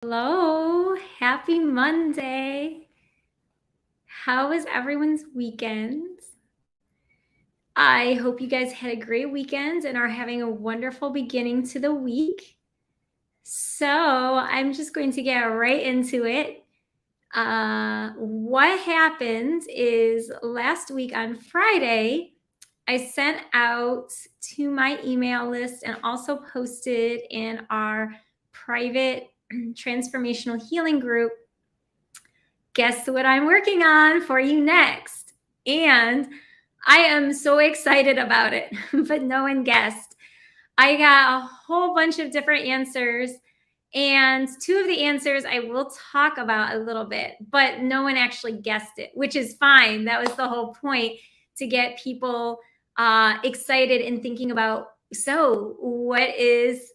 Hello, happy Monday. How was everyone's weekend? I hope you guys had a great weekend and are having a wonderful beginning to the week. So, I'm just going to get right into it. What happened is last week on Friday, I sent out to my email list and also posted in our private transformational healing group, guess what I'm working on for you next? And I am so excited about it, but no one guessed. I got a whole bunch of different answers, and two of the answers I will talk about a little bit, but no one actually guessed it, which is fine. That was the whole point, to get people excited and thinking about, so what is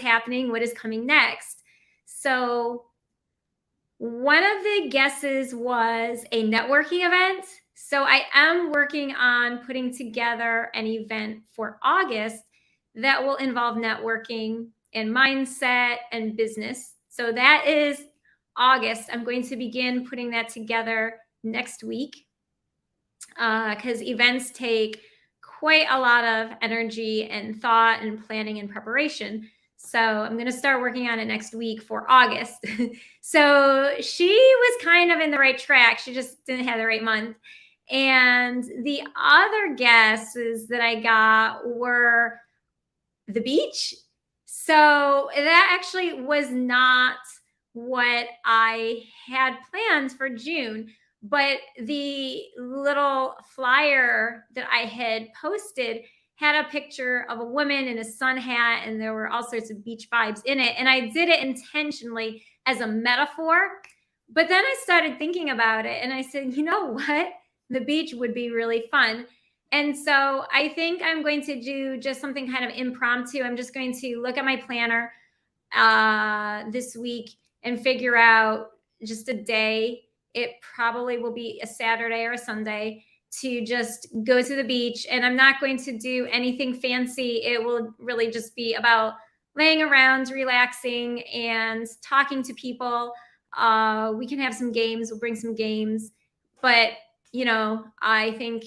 happening, what is coming next. So one of the guesses was a networking event. So I am working on putting together an event for August that will involve networking and mindset and business. So that is August. I'm going to begin putting that together next week because events take quite a lot of energy and thought and planning and preparation. So I'm going to start working on it next week for August. So she was kind of in the right track. She just didn't have the right month. And the other guesses that I got were the beach. So that actually was not what I had planned for June. But the little flyer that I had posted had a picture of a woman in a sun hat, and there were all sorts of beach vibes in it. And I did it intentionally as a metaphor. But then I started thinking about it, and I said, you know what? The beach would be really fun. And so I think I'm going to do just something kind of impromptu. I'm just going to look at my planner this week and figure out just a day. It probably will be a Saturday or a Sunday to just go to the beach. And I'm not going to do anything fancy. It will really just be about laying around, relaxing, and talking to people. We can have some games. We'll bring some games. But, I think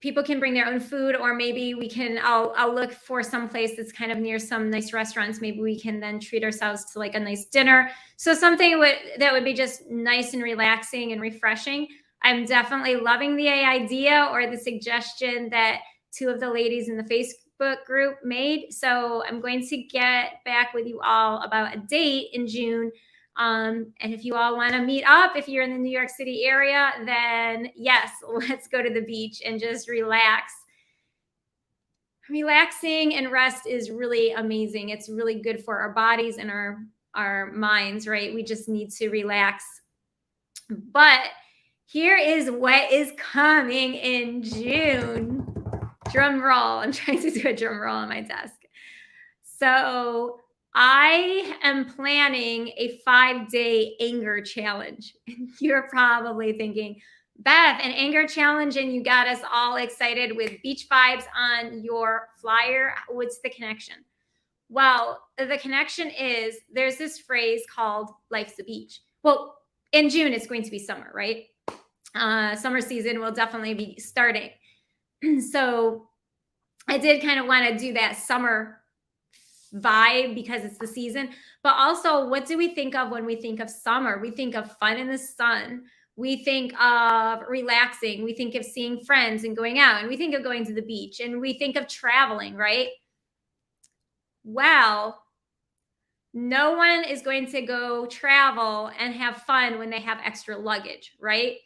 people can bring their own food, or maybe I'll look for some place that's kind of near some nice restaurants. Maybe we can then treat ourselves to like a nice dinner. So something that would be just nice and relaxing and refreshing. I'm definitely loving the idea or the suggestion that two of the ladies in the Facebook group made. So I'm going to get back with you all about a date in June. And if you all want to meet up, if you're in the New York City area, then yes, let's go to the beach and just relax. Relaxing and rest is really amazing. It's really good for our bodies and our minds, right? We just need to relax. But here is what is coming in June. Drum roll. I'm trying to do a drum roll on my desk. So I am planning a 5-day anger challenge. You're probably thinking, Beth, an anger challenge, and you got us all excited with beach vibes on your flyer. What's the connection? Well, the connection is there's this phrase called life's a beach. Well, in June, it's going to be summer, right? Summer season will definitely be starting. So I did kind of want to do that summer vibe because it's the season. But also, what do we think of when we think of summer? We think of fun in the sun. We think of relaxing. We think of seeing friends and going out. And we think of going to the beach. And we think of traveling, right? Well, no one is going to go travel and have fun when they have extra luggage, right?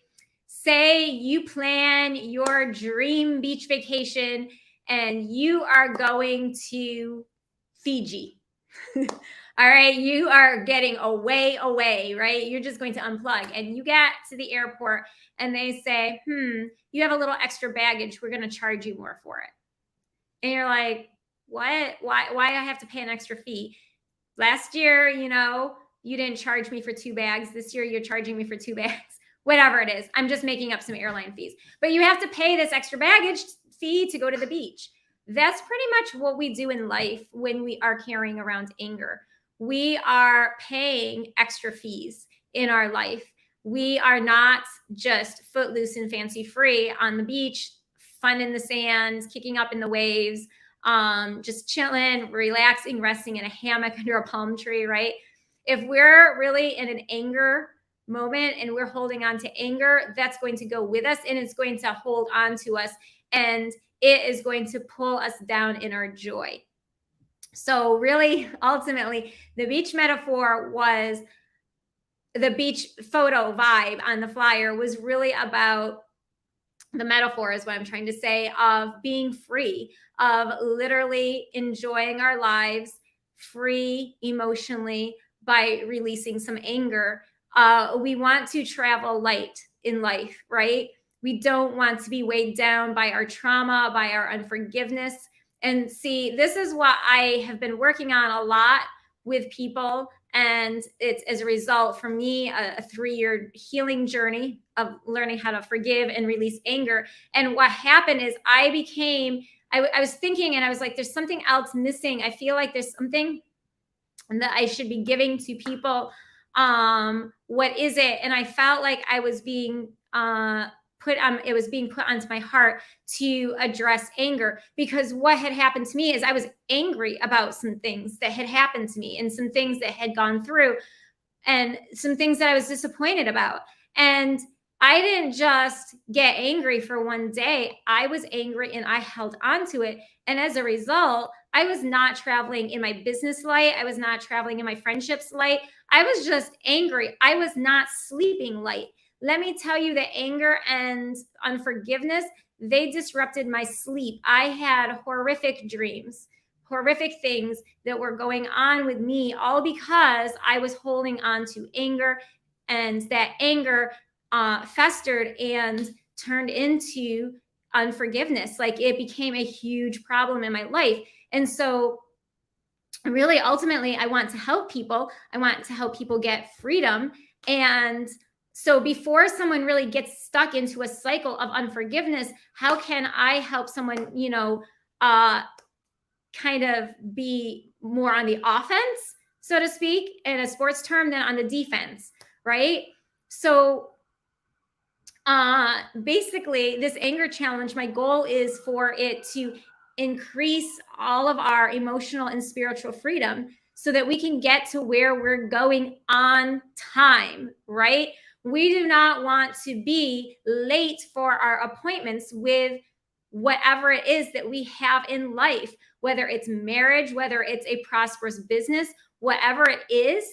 Say you plan your dream beach vacation and you are going to Fiji. All right, you are getting away, right? You're just going to unplug, and you get to the airport and they say, you have a little extra baggage. We're going to charge you more for it. And you're like, what? Why do I have to pay an extra fee? Last year, you didn't charge me for 2 bags. This year, you're charging me for 2 bags. Whatever it is. I'm just making up some airline fees. But you have to pay this extra baggage fee to go to the beach. That's pretty much what we do in life when we are carrying around anger. we are paying extra fees in our life. We are not just footloose and fancy free on the beach, fun in the sands, kicking up in the waves, just chilling, relaxing, resting in a hammock under a palm tree, right? If we're really in an anger moment and we're holding on to anger, that's going to go with us and it's going to hold on to us and it is going to pull us down in our joy. So, really, ultimately, the beach metaphor was the beach photo vibe on the flyer was really about the metaphor is what I'm trying to say of being free, of literally enjoying our lives free emotionally by releasing some anger. We want to travel light in life, right? We don't want to be weighed down by our trauma, by our unforgiveness. And see, this is what I have been working on a lot with people. And it's as a result for me, a 3-year healing journey of learning how to forgive and release anger. And what happened is I was thinking and I was like, there's something else missing. I feel like there's something that I should be giving to people. What is it? And I felt like I was being it was being put onto my heart to address anger, because what had happened to me is I was angry about some things that had happened to me and some things that had gone through and some things that I was disappointed about. And I didn't just get angry for one day. I was angry and I held on to it. And as a result, I was not traveling in my business light. I was not traveling in my friendships light. I was just angry. I was not sleeping light. Let me tell you that anger and unforgiveness, they disrupted my sleep. I had horrific dreams, horrific things that were going on with me, all because I was holding on to anger, and that anger festered and turned into unforgiveness. Like it became a huge problem in my life. And so really ultimately I want to help people. I want to help people get freedom. And so before someone really gets stuck into a cycle of unforgiveness, how can I help someone, kind of be more on the offense, so to speak, in a sports term, than on the defense, right? So basically, this anger challenge, my goal is for it to increase all of our emotional and spiritual freedom so that we can get to where we're going on time, right? We do not want to be late for our appointments with whatever it is that we have in life, whether it's marriage, whether it's a prosperous business, whatever it is.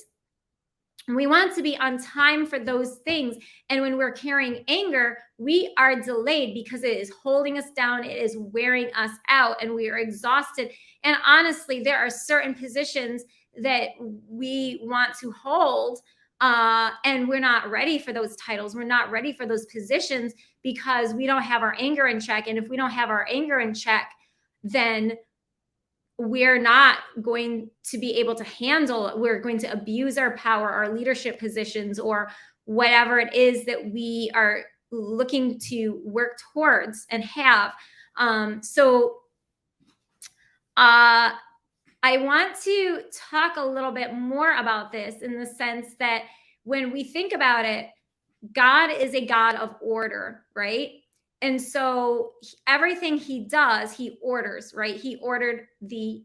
We want to be on time for those things. And when we're carrying anger, we are delayed because it is holding us down. It is wearing us out and we are exhausted. And honestly, there are certain positions that we want to hold, and we're not ready for those titles. We're not ready for those positions because we don't have our anger in check. And if we don't have our anger in check, then we're not going to be able to handle it. We're going to abuse our power, our leadership positions, or whatever it is that we are looking to work towards and have. I want to talk a little bit more about this in the sense that when we think about it, God is a God of order, right? And so everything he does, he orders, right? He ordered the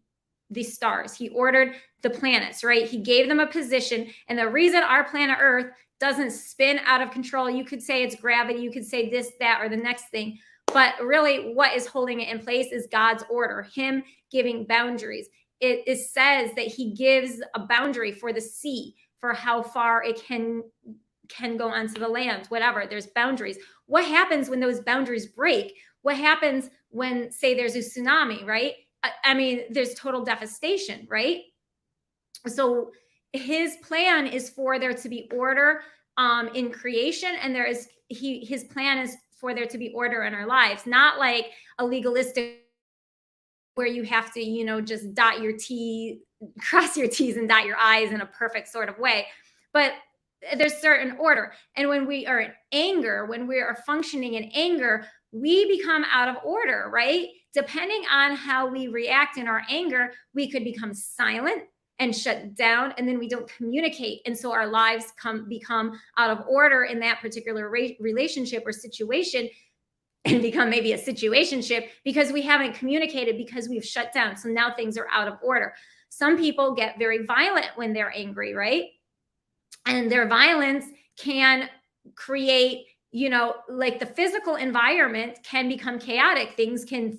stars. He ordered the planets, right? He gave them a position. And the reason our planet Earth doesn't spin out of control, you could say it's gravity, you could say this, that, or the next thing. But really what is holding it in place is God's order, him giving boundaries. It says that he gives a boundary for the sea, for how far it can go onto the land, whatever. There's boundaries. What happens when those boundaries break? What happens when, say, there's a tsunami, right? I mean, there's total devastation, right? So his plan is for there to be order in creation, and his plan is for there to be order in our lives, not like a legalistic where you have to, just cross your T's and dot your I's in a perfect sort of way. But there's certain order. And when we are in anger, when we are functioning in anger, we become out of order, right? Depending on how we react in our anger, we could become silent and shut down, and then we don't communicate. And so our lives become out of order in that particular relationship or situation, and become maybe a situationship because we haven't communicated, because we've shut down. So now things are out of order. Some people get very violent when they're angry, right? And their violence can create, like the physical environment can become chaotic. Things can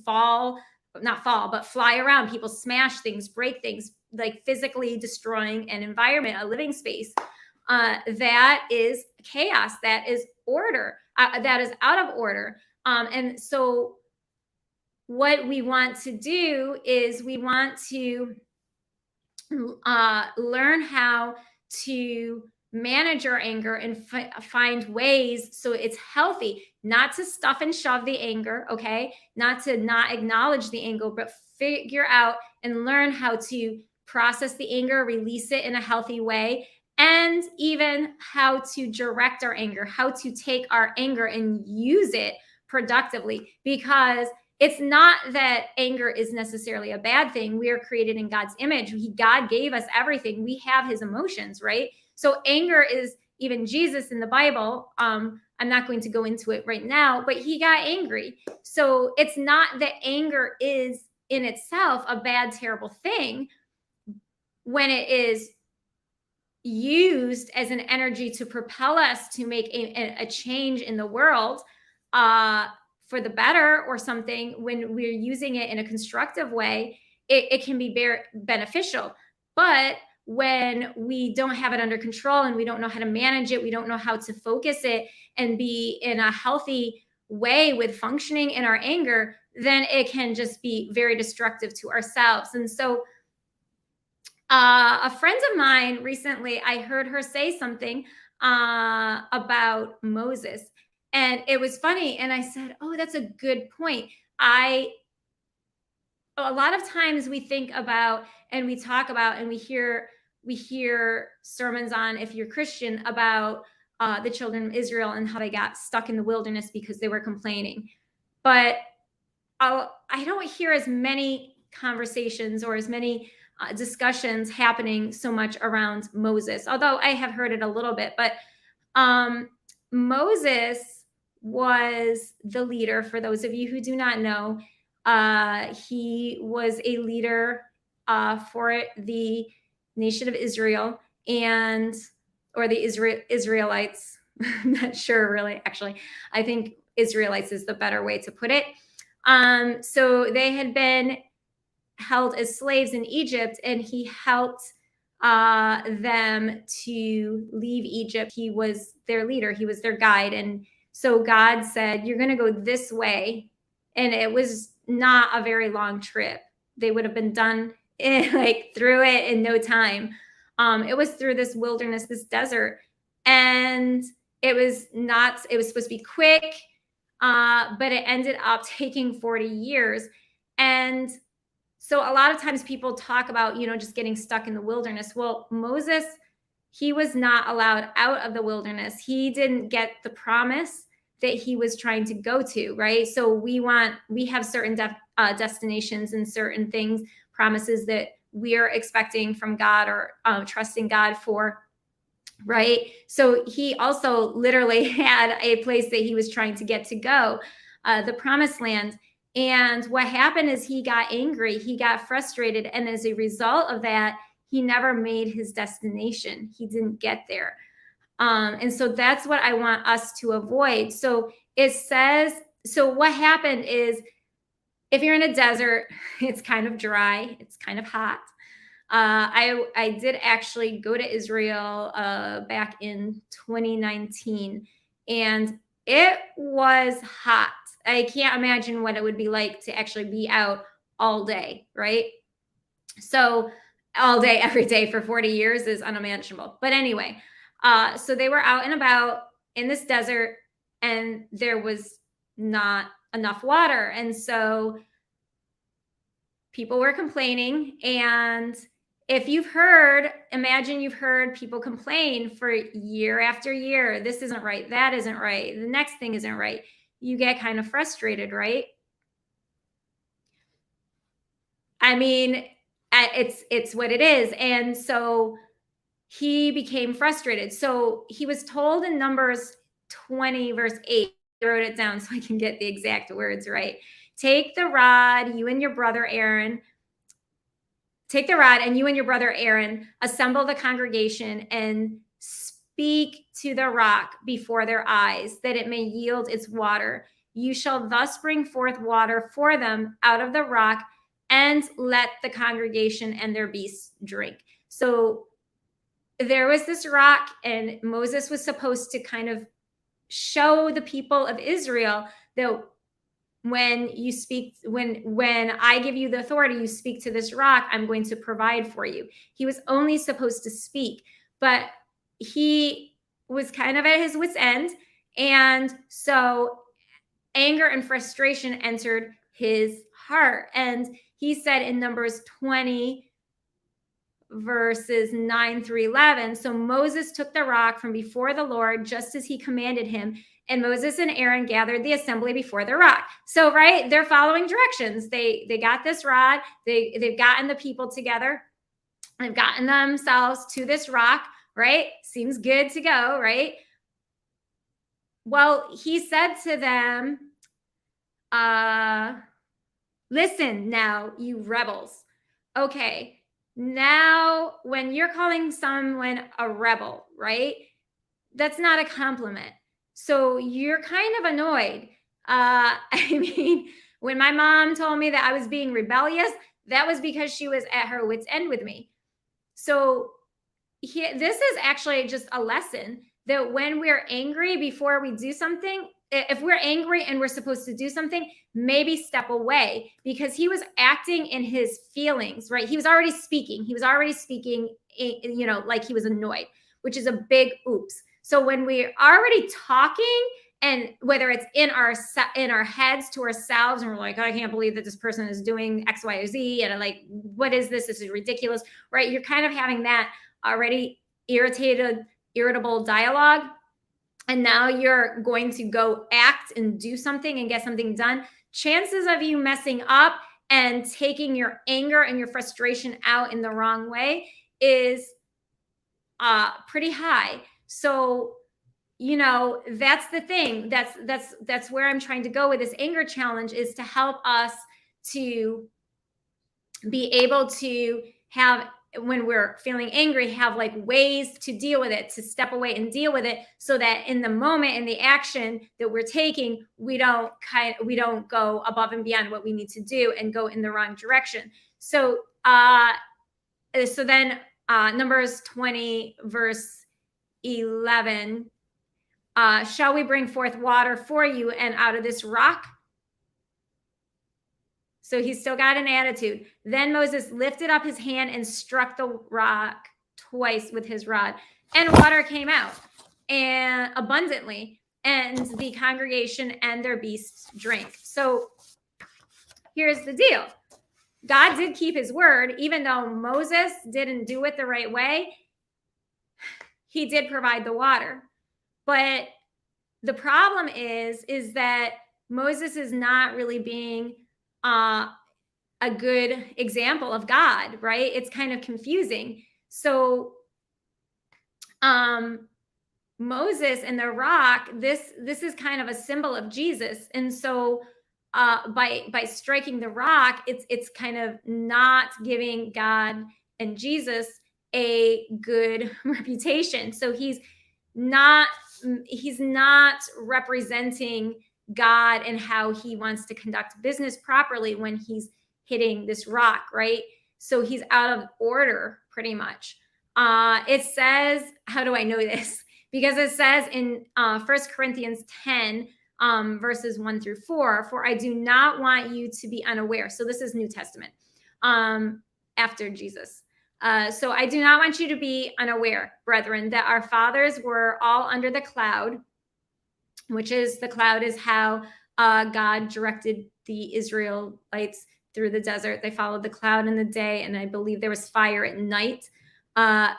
not fall, but fly around. People smash things, break things, like physically destroying an environment, a living space. That is chaos. That is order. That is out of order. And so what we want to do is we want to learn how to manage our anger and find ways so it's healthy, not to stuff and shove the anger, okay? Not to not acknowledge the anger, but figure out and learn how to process the anger, release it in a healthy way, and even how to direct our anger, how to take our anger and use it productively. Because it's not that anger is necessarily a bad thing. We are created in God's image. God gave us everything. We have his emotions, right? So anger is, even Jesus in the Bible, I'm not going to go into it right now, but he got angry. So it's not that anger is in itself a bad, terrible thing when it is used as an energy to propel us to make a change in the world for the better or something. When we're using it in a constructive way, it can be beneficial. But when we don't have it under control and we don't know how to manage it, we don't know how to focus it and be in a healthy way with functioning in our anger, then it can just be very destructive to ourselves. And so a friend of mine recently, I heard her say something about Moses, and it was funny. And I said, "Oh, that's a good point." A lot of times we think about and we talk about and we hear sermons on, if you're Christian, about the children of Israel and how they got stuck in the wilderness because they were complaining. But I don't hear as many conversations or as many discussions happening so much around Moses, although I have heard it a little bit. But Moses was the leader. For those of you who do not know, he was a leader for the nation of Israel or the Israelites. I'm not sure, really. Actually, I think Israelites is the better way to put it. So they had been held as slaves in Egypt, and he helped them to leave Egypt. He was their leader. He was their guide. And so God said, "You're going to go this way." And it was not a very long trip. They would have been done through it in no time. It was through this wilderness, this desert. And it was supposed to be quick, but it ended up taking 40 years. And so a lot of times people talk about, just getting stuck in the wilderness. Well, Moses, he was not allowed out of the wilderness. He didn't get the promise that he was trying to go to, right? So we have certain destinations and certain things, promises that we are expecting from God or trusting God for, right? So he also literally had a place that he was trying to get to go, the promised land. And what happened is he got angry, he got frustrated. And as a result of that, he never made his destination. He didn't get there. And so that's what I want us to avoid. So it says, so what happened is, if you're in a desert, it's kind of dry, it's kind of hot. I did actually go to Israel back in 2019, and it was hot. I can't imagine what it would be like to actually be out all day, right? So all day, every day for 40 years is unimaginable. But anyway, so they were out and about in this desert, and there was not enough water. And so people were complaining. And if imagine you've heard people complain for year after year. This isn't right. That isn't right. The next thing isn't right. You get kind of frustrated, right? I mean, it's what it is. And so he became frustrated. So he was told in Numbers 20, verse 8, I wrote it down so I can get the exact words right. Take the rod, you and your brother Aaron, take the rod, and you and your brother Aaron assemble the congregation and speak to the rock before their eyes, that it may yield its water. You shall thus bring forth water for them out of the rock, and let the congregation and their beasts drink. So there was this rock, and Moses was supposed to kind of show the people of Israel that when you speak, when I give you the authority, you speak to this rock, I'm going to provide for you. He was only supposed to speak, but he was kind of at his wit's end. And so anger and frustration entered his heart. And he said in Numbers 20, verses 9 through 11. So Moses took the rock from before the Lord, just as he commanded him. And Moses and Aaron gathered the assembly before the rock. So, right, they're following directions. They got this rod. They've gotten the people together. They've gotten themselves to this rock, right? Seems good to go, right? Well, he said to them, listen now, you rebels. Okay, now when you're calling someone a rebel, right? That's not a compliment. So you're kind of annoyed. I mean, when my mom told me that I was being rebellious, that was because she was at her wit's end with me. So this is actually just a lesson that when we're angry before we do something, if we're angry and we're supposed to do something, maybe step away, because he was acting in his feelings, right? He was already speaking. Like he was annoyed, which is a big oops. So when we're already talking, and whether it's in our heads to ourselves, and we're like, oh, I can't believe that this person is doing X, Y, or Z, and I'm like, what is this? This is ridiculous, right? You're kind of having that already irritable dialogue. And now you're going to go act and do something and get something done. Chances of you messing up and taking your anger and your frustration out in the wrong way is pretty high. So, that's the thing. That's where I'm trying to go with this anger challenge, is to help us to be able to have, when we're feeling angry, have like ways to deal with it, to step away and deal with it, so that in the moment, in the action that we're taking, we don't go above and beyond what we need to do and go in the wrong direction. So then Numbers 20, verse 11, shall we bring forth water for you and out of this rock? So he's still got an attitude. Then Moses lifted up his hand and struck the rock twice with his rod, and water came out and abundantly, and the congregation and their beasts drank. So here's the deal. God did keep his word. Even though Moses didn't do it the right way, he did provide the water. But the problem is that Moses is not really being a good example of God, right? It's kind of confusing. So Moses and the rock, this is kind of a symbol of Jesus. And so by striking the rock, it's kind of not giving God and Jesus a good reputation. So he's not representing God and how he wants to conduct business properly when he's hitting this rock, right? So he's out of order pretty much. It says, how do I know this? Because it says in 1 Corinthians 10, verses 1 through 4, for I do not want you to be unaware. So this is New Testament, after Jesus. So I do not want you to be unaware, brethren, that our fathers were all under the cloud, which is, the cloud is how God directed the Israelites through the desert. They followed the cloud in the day, and I believe there was fire at night. All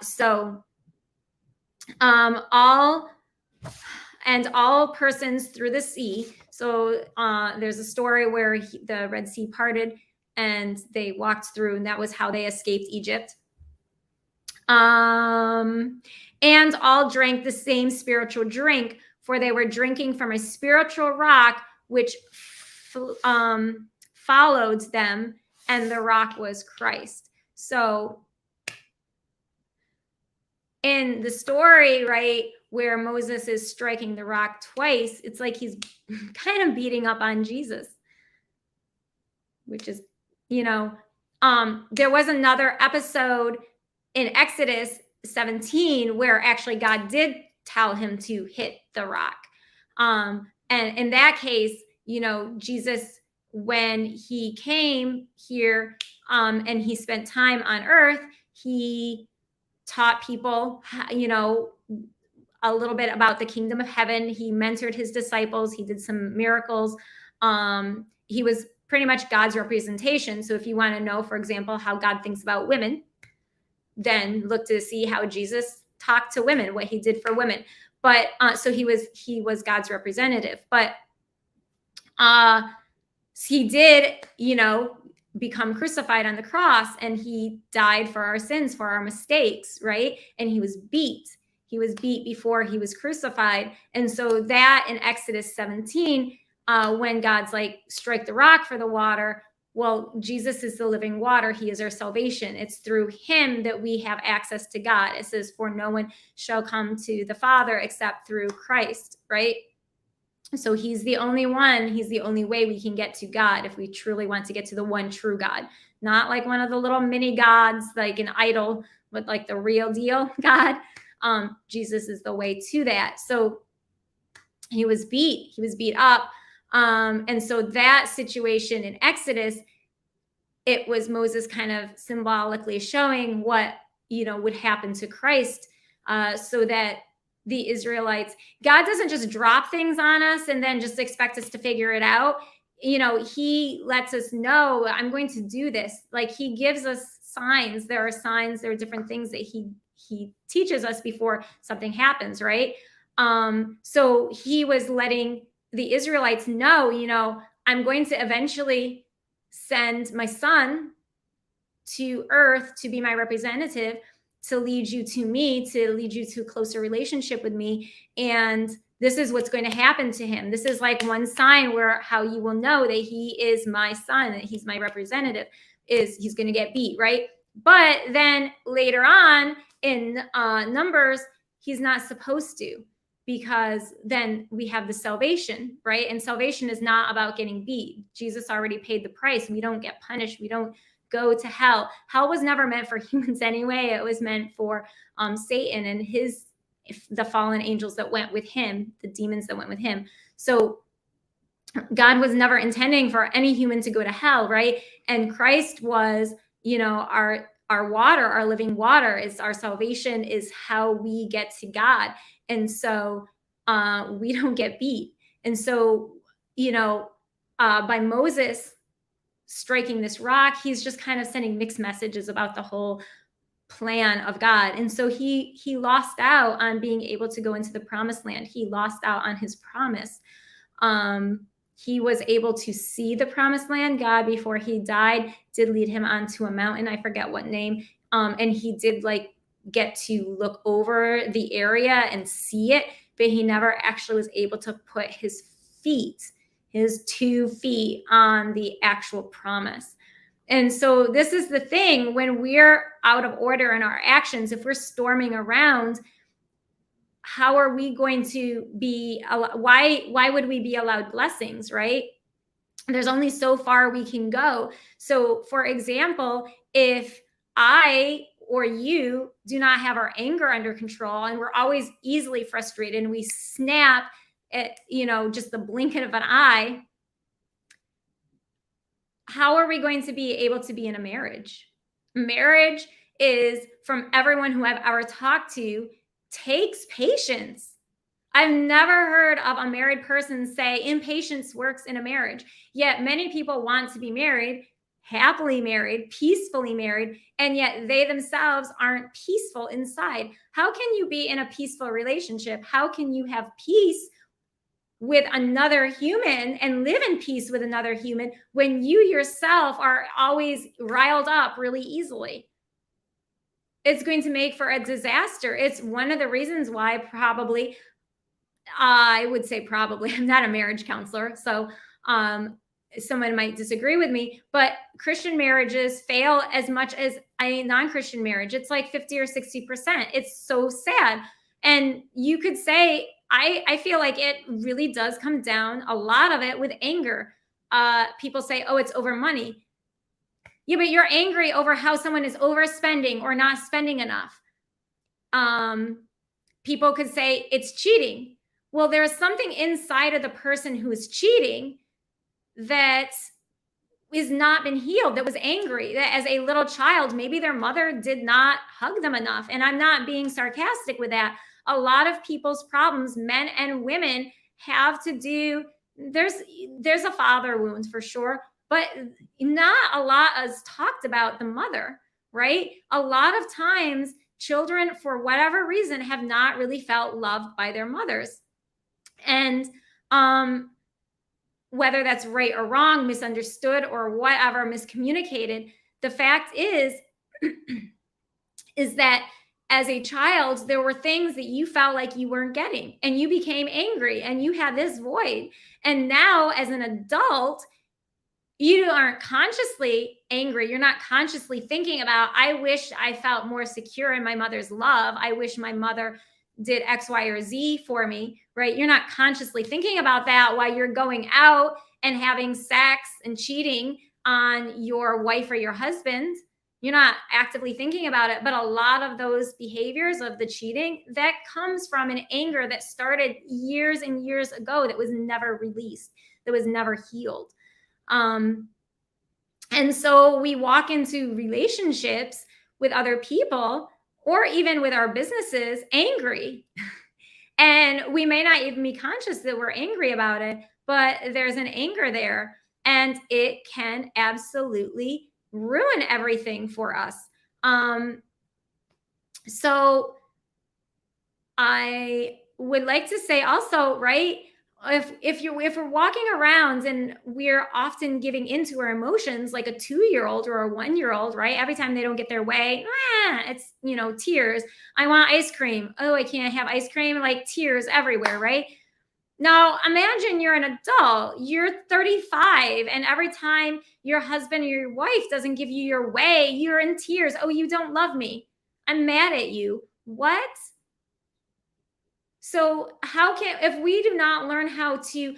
persons through the sea. So there's a story where the Red Sea parted, and they walked through, and that was how they escaped Egypt. And all drank the same spiritual drink, for they were drinking from a spiritual rock which followed them, and the rock was Christ. So in the story, right, where Moses is striking the rock twice, it's like he's kind of beating up on Jesus, which is, there was another episode in Exodus 17 where actually God did tell him to hit the rock. And in that case, Jesus, when he came here and he spent time on earth, he taught people, a little bit about the kingdom of heaven. He mentored his disciples. He did some miracles. He was pretty much God's representation. So if you want to know, for example, how God thinks about women, then look to see how Jesus talked to women, what he did for women. But so he was God's representative. But he did, become crucified on the cross, and he died for our sins, for our mistakes, right? And he was beat. He was beat before he was crucified. And so that in Exodus 17, when God's like, strike the rock for the water, well, Jesus is the living water. He is our salvation. It's through him that we have access to God. It says, for no one shall come to the Father except through Christ, right? So he's the only one. He's the only way we can get to God if we truly want to get to the one true God, not like one of the little mini gods, like an idol, but like the real deal God. Jesus is the way to that. So he was beat up. And so that situation in Exodus, it was Moses kind of symbolically showing what, would happen to Christ, so that the Israelites, God doesn't just drop things on us and then just expect us to figure it out. He lets us know, I'm going to do this. Like, he gives us signs. There are signs, there are different things that he teaches us before something happens, right? So he was letting the Israelites know, I'm going to eventually send my son to earth to be my representative, to lead you to me, to lead you to a closer relationship with me. And this is what's going to happen to him. This is like one sign where how you will know that he is my son, that he's my representative, is he's going to get beat, right? But then later on in Numbers, he's not supposed to, because then we have the salvation, right? And salvation is not about getting beat. Jesus already paid the price. We don't get punished. We don't go to hell. Hell was never meant for humans anyway. It was meant for Satan and the fallen angels that went with him, the demons that went with him. So God was never intending for any human to go to hell, right? And Christ was, our water, our living water, is our salvation, is how we get to God. And so we don't get beat. And so, by Moses striking this rock, he's just kind of sending mixed messages about the whole plan of God. And so he lost out on being able to go into the promised land. He lost out on his promise. He was able to see the promised land. God, before he died, did lead him onto a mountain. I forget what name. And he did get to look over the area and see it, but he never actually was able to put his 2 feet on the actual promise. And so this is the thing, when we're out of order in our actions, if we're storming around, how are we going to be, why would we be allowed blessings, right? There's only so far we can go. So for example, if I or you do not have our anger under control, and we're always easily frustrated, and we snap at, just the blink of an eye, how are we going to be able to be in a marriage? Marriage is, from everyone who I've ever talked to, takes patience. I've never heard of a married person say impatience works in a marriage. Yet many people want to be married, happily married, peacefully married, and yet they themselves aren't peaceful inside. How can you be in a peaceful relationship? How can you have peace with another human and live in peace with another human when you yourself are always riled up really easily? It's going to make for a disaster. It's one of the reasons why probably, I would say probably, I'm not a marriage counselor, so someone might disagree with me, but Christian marriages fail as much as a non-Christian marriage. It's like 50 or 60%. It's so sad. And you could say, I feel like it really does come down, a lot of it, with anger. People say, oh, it's over money. Yeah, but you're angry over how someone is overspending or not spending enough. People could say it's cheating. Well, there's something inside of the person who is cheating that is not been healed, that was angry, that as a little child, maybe their mother did not hug them enough. And I'm not being sarcastic with that. A lot of people's problems, men and women, have to do, there's a father wound for sure, but not a lot is talked about the mother, right? A lot of times children, for whatever reason, have not really felt loved by their mothers. And whether that's right or wrong, misunderstood or whatever, miscommunicated, the fact is that as a child, there were things that you felt like you weren't getting, and you became angry and you had this void. And now as an adult, you aren't consciously angry. You're not consciously thinking about, I wish I felt more secure in my mother's love. I wish my mother did X, Y, or Z for me, right? You're not consciously thinking about that while you're going out and having sex and cheating on your wife or your husband. You're not actively thinking about it. But a lot of those behaviors of the cheating, that comes from an anger that started years and years ago, that was never released, that was never healed. And so we walk into relationships with other people, or even with our businesses, angry. And we may not even be conscious that we're angry about it, but there's an anger there, and it can absolutely ruin everything for us. So I would like to say also, right, if we're walking around and we're often giving into our emotions, like a 2-year-old or a 1-year-old, right? Every time they don't get their way, it's, tears. I want ice cream. Oh, I can't have ice cream. Like tears everywhere, right? Now imagine you're an adult, you're 35, and every time your husband or your wife doesn't give you your way, you're in tears. Oh, you don't love me. I'm mad at you. What? So if we do not learn how to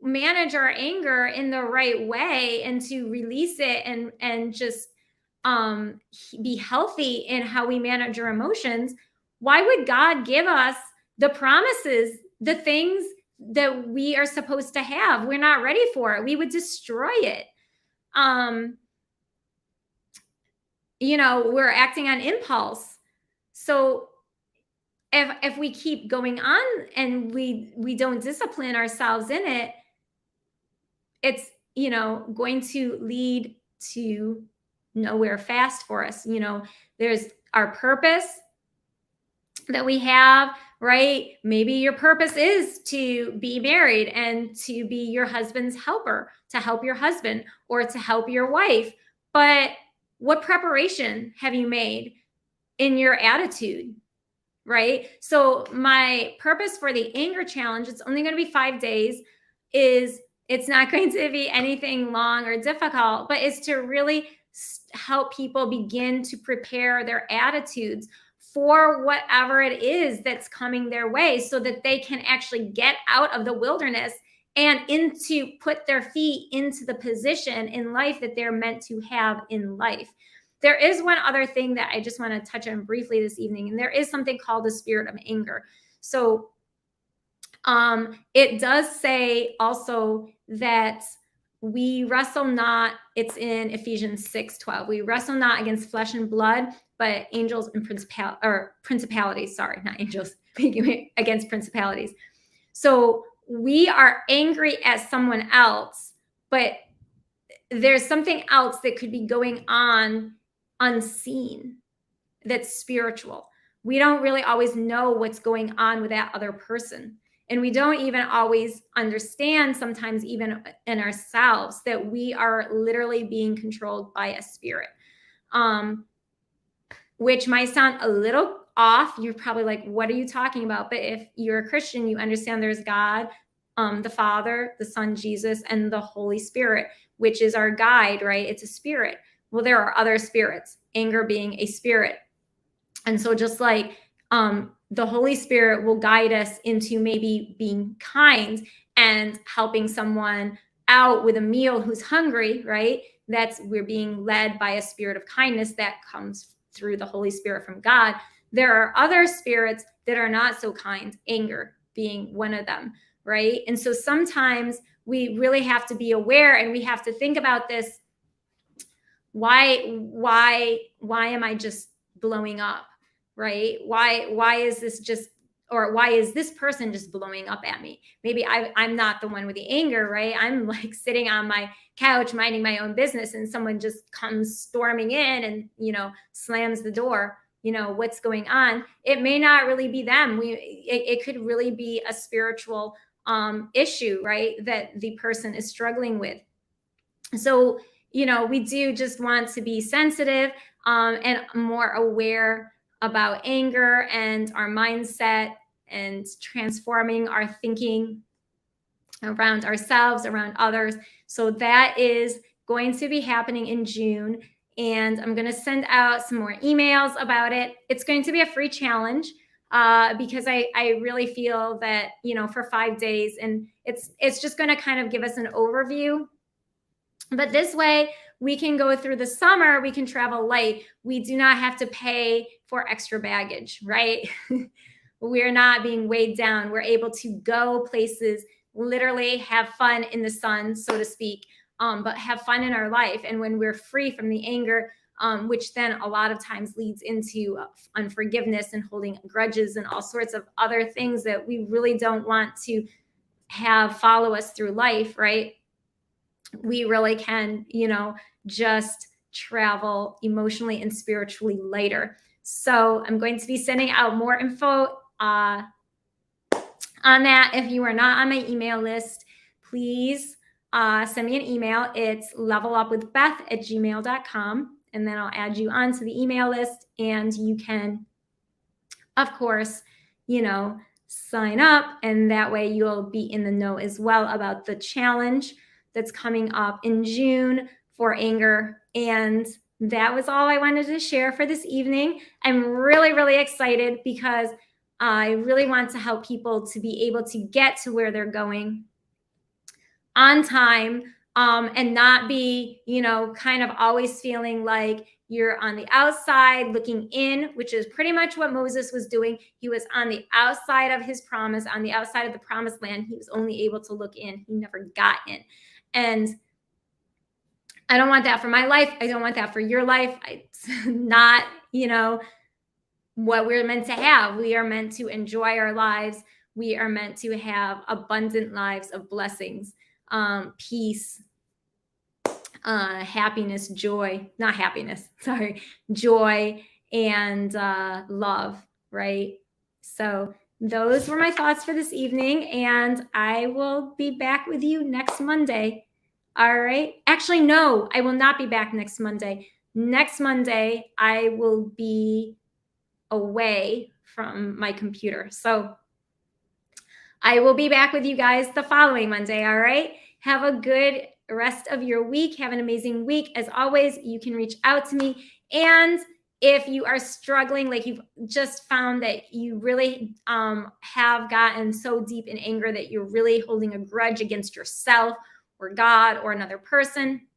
manage our anger in the right way and to release it and just be healthy in how we manage our emotions, why would God give us the promises, the things that we are supposed to have? We're not ready for it. We would destroy it. We're acting on impulse. So if we keep going on and we don't discipline ourselves in it, it's going to lead to nowhere fast for us. There's our purpose that we have, right? Maybe your purpose is to be married and to be your husband's helper, to help your husband or to help your wife. But what preparation have you made in your attitude? Right? So my purpose for the anger challenge, it's only going to be 5 days, it's not going to be anything long or difficult, but it's to really help people begin to prepare their attitudes for whatever it is that's coming their way, so that they can actually get out of the wilderness and put their feet into the position in life that they're meant to have in life. There is one other thing that I just want to touch on briefly this evening, and there is something called the spirit of anger. So it does say also that we wrestle not, it's in Ephesians 6:12. We wrestle not against flesh and blood, but angels and principalities, sorry, not angels, against principalities. So we are angry at someone else, but there's something else that could be going on unseen that's spiritual. We don't really always know what's going on with that other person. And we don't even always understand, sometimes even in ourselves, that we are literally being controlled by a spirit, which might sound a little off. You're probably like, what are you talking about? But if you're a Christian, you understand there's God, the Father, the Son, Jesus, and the Holy Spirit, which is our guide, right? It's a spirit. Well, there are other spirits, anger being a spirit. And so just like the Holy Spirit will guide us into maybe being kind and helping someone out with a meal who's hungry, right? We're being led by a spirit of kindness that comes through the Holy Spirit from God. There are other spirits that are not so kind, anger being one of them, right? And so sometimes we really have to be aware, and we have to think about this. Why am I just blowing up, right? Why is this just, or why is this person just blowing up at me? Maybe I'm not the one with the anger, right? I'm like sitting on my couch minding my own business, and someone just comes storming in and, slams the door. What's going on? It may not really be them. It could really be a spiritual issue, right, that the person is struggling with. So we do just want to be sensitive and more aware about anger and our mindset, and transforming our thinking around ourselves, around others. So that is going to be happening in June. And I'm going to send out some more emails about it. It's going to be a free challenge because I really feel that, for 5 days, and it's just going to kind of give us an overview. But this way, we can go through the summer, we can travel light. We do not have to pay for extra baggage, right? We're not being weighed down. We're able to go places, literally have fun in the sun, so to speak, but have fun in our life. And when we're free from the anger, which then a lot of times leads into unforgiveness and holding grudges and all sorts of other things that we really don't want to have follow us through life, right? We really can, just travel emotionally and spiritually lighter. So I'm going to be sending out more info on that. If you are not on my email list, please send me an email. It's levelupwithbeth@gmail.com. And then I'll add you onto the email list, and you can, of course, sign up. And that way you'll be in the know as well about the challenge that's coming up in June for anger. And that was all I wanted to share for this evening. I'm really, really excited because I really want to help people to be able to get to where they're going on time, and not be, kind of always feeling like you're on the outside looking in, which is pretty much what Moses was doing. He was on the outside of his promise, on the outside of the promised land. He was only able to look in. He never got in. And I don't want that for my life. I don't want that for your life. It's not, what we're meant to have. We are meant to enjoy our lives. We are meant to have abundant lives of blessings, peace, happiness, joy, not happiness, sorry, joy, and love, right? So those were my thoughts for this evening, and I will be back with you next Monday. All right. Actually, no, I will not be back next Monday. Next Monday, I will be away from my computer. So I will be back with you guys the following Monday. All right. Have a good rest of your week. Have an amazing week. As always, you can reach out to me. And if you are struggling, like you've just found that you really have gotten so deep in anger that you're really holding a grudge against yourself or God or another person,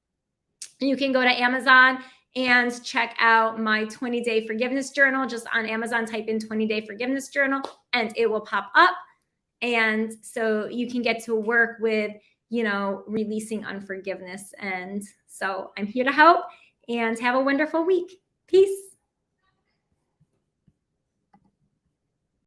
you can go to Amazon and check out my 20-day forgiveness journal. Just on Amazon, type in 20-day forgiveness journal, and it will pop up. And so you can get to work with, releasing unforgiveness. And so I'm here to help, and have a wonderful week. Peace.